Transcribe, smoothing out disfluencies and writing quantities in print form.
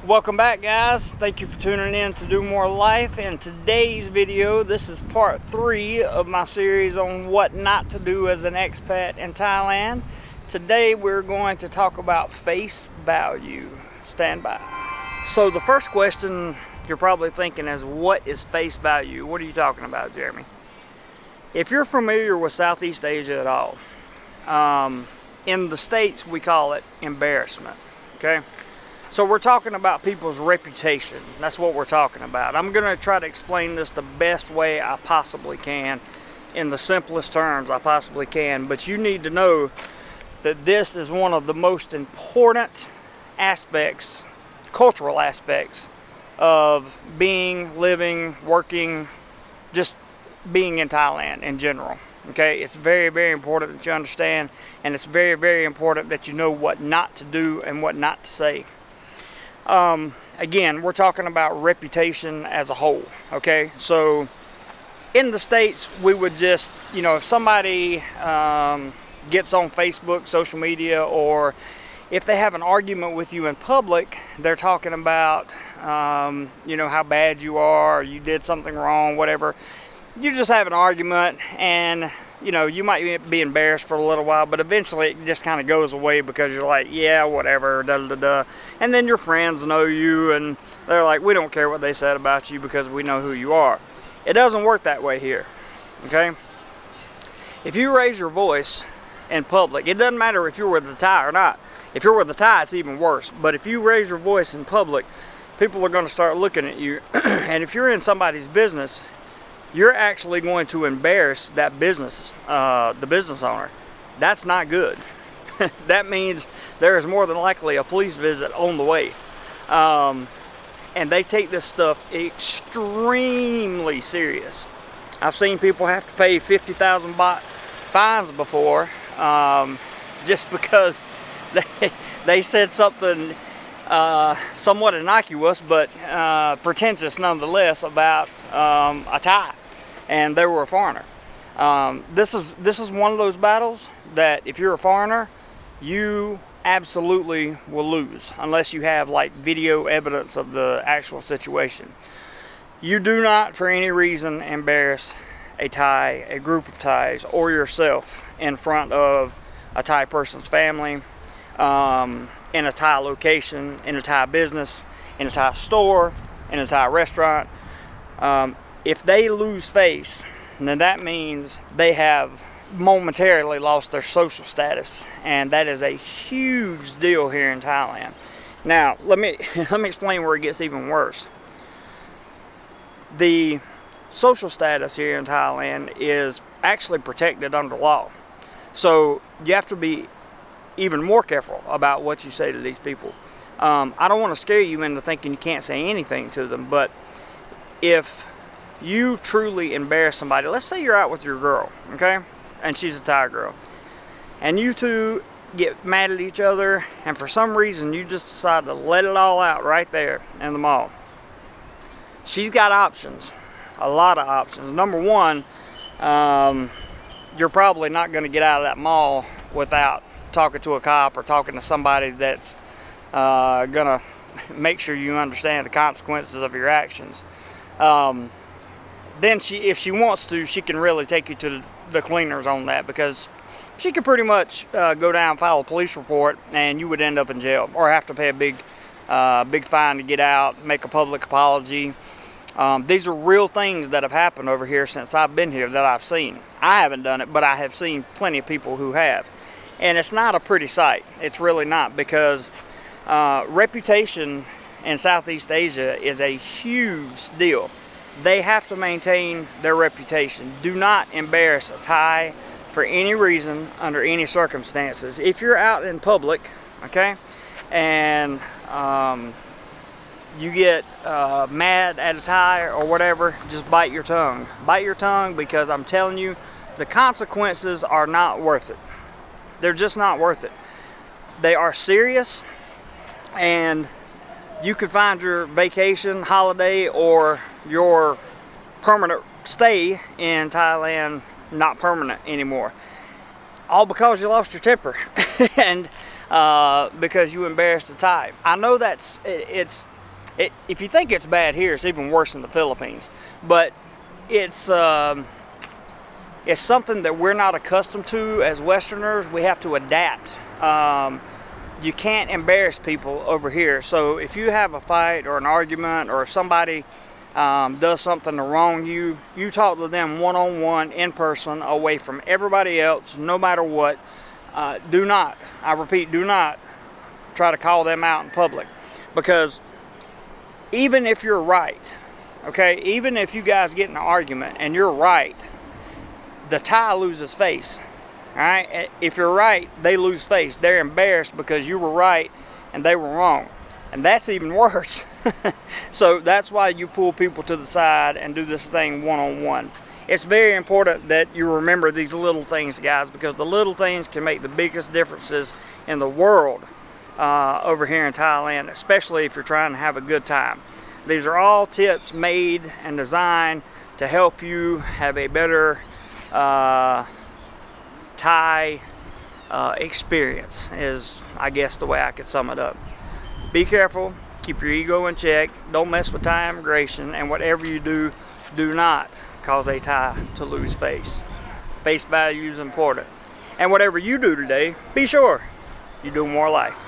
Welcome back, guys. Thank you for tuning in to Do More Life. In today's video, this is part 3 of my series on what not to do as an expat in Thailand. Today we're going to talk about face value. Stand by. So the first question you're probably thinking is, what is face value? What are you talking about, Jeremy? If you're familiar with Southeast Asia at all, in the States we call it embarrassment, okay? So we're talking about people's reputation. That's what we're talking about. I'm going to try to explain this the best way I possibly can, in the simplest terms I possibly can. But you need to know that this is one of the most important aspects, cultural aspects, of being, living, working, just being in Thailand in general. Okay, it's very, very important that you understand, and it's very, very important that you know what not to do and what not to say. Again, we're talking about reputation as a whole, okay? So in the States, we would just, if somebody gets on Facebook, social media, or if they have an argument with you in public, they're talking about, how bad you are, or you did something wrong, whatever. You just have an argument, and you might be embarrassed for a little while, but eventually it just kind of goes away because you're like, yeah, whatever, da-da-da-da. And then your friends know you, and they're like, we don't care what they said about you because we know who you are. It doesn't work that way here, okay? If you raise your voice in public, it doesn't matter if you're with the Thai or not. If you're with the Thai, it's even worse. But if you raise your voice in public, people are going to start looking at you. And if you're in somebody's business, you're actually going to embarrass that business, the business owner. That's not good. That means there is more than likely a police visit on the way. And they take this stuff extremely serious. I've seen people have to pay 50,000 baht fines before, just because they said something somewhat innocuous but pretentious nonetheless about a Thai, and they were a foreigner. This is one of those battles that if you're a foreigner, you absolutely will lose unless you have like video evidence of the actual situation. You do not for any reason embarrass a Thai, a group of Thais, or yourself in front of a Thai person's family, in a Thai location, in a Thai business, in a Thai store, in a Thai restaurant. If they lose face, then that means they have momentarily lost their social status, and that is a huge deal here in Thailand. Now, let me explain where it gets even worse. The social status here in Thailand is actually protected under law. So you have to be even more careful about what you say to these people. I don't want to scare you into thinking you can't say anything to them, but if you truly embarrass somebody, let's say you're out with your girl, okay, and she's a Thai girl, and you two get mad at each other, and for some reason you just decide to let it all out right there in the mall. She's got options, a lot of options. Number one, you're probably not going to get out of that mall without talking to a cop or talking to somebody that's gonna make sure you understand the consequences of your actions. Then if she wants to, she can really take you to the cleaners on that, because she could pretty much go down and file a police report, and you would end up in jail or have to pay a big fine to get out, make a public apology. These are real things that have happened over here since I've been here that I've seen. I haven't done it, but I have seen plenty of people who have. And it's not a pretty sight. It's really not, because reputation in Southeast Asia is a huge deal. They have to maintain their reputation. Do not embarrass a Thai for any reason, under any circumstances. If you're out in public, okay, and you get mad at a Thai or whatever, just bite your tongue. Bite your tongue, because I'm telling you, the consequences are not worth it. They're just not worth it. They are serious, and you could find your vacation, holiday, or your permanent stay in Thailand not permanent anymore. All because you lost your temper and because you embarrassed a Thai. I know it's If you think it's bad here, it's even worse in the Philippines. But it's something that we're not accustomed to as Westerners. We have to adapt. You can't embarrass people over here. So if you have a fight or an argument, or if somebody does something to wrong you, you talk to them one-on-one, in person, away from everybody else, no matter what. Do not, I repeat, do not try to call them out in public, because even if you're right, okay, even if you guys get in an argument and you're right, the Thai loses face. All right, if you're right, they lose face. They're embarrassed because you were right and they were wrong, and that's even worse. So that's why you pull people to the side and do this thing one-on-one. It's very important that you remember these little things, guys, because the little things can make the biggest differences in the world over here in Thailand, especially if you're trying to have a good time. These are all tips made and designed to help you have a better Thai experience, is I guess the way I could sum it up. Be careful, keep your ego in check, don't mess with Thai immigration, and whatever you do, do not cause a Thai to lose face. Face value is important. And whatever you do today, be sure you do more life.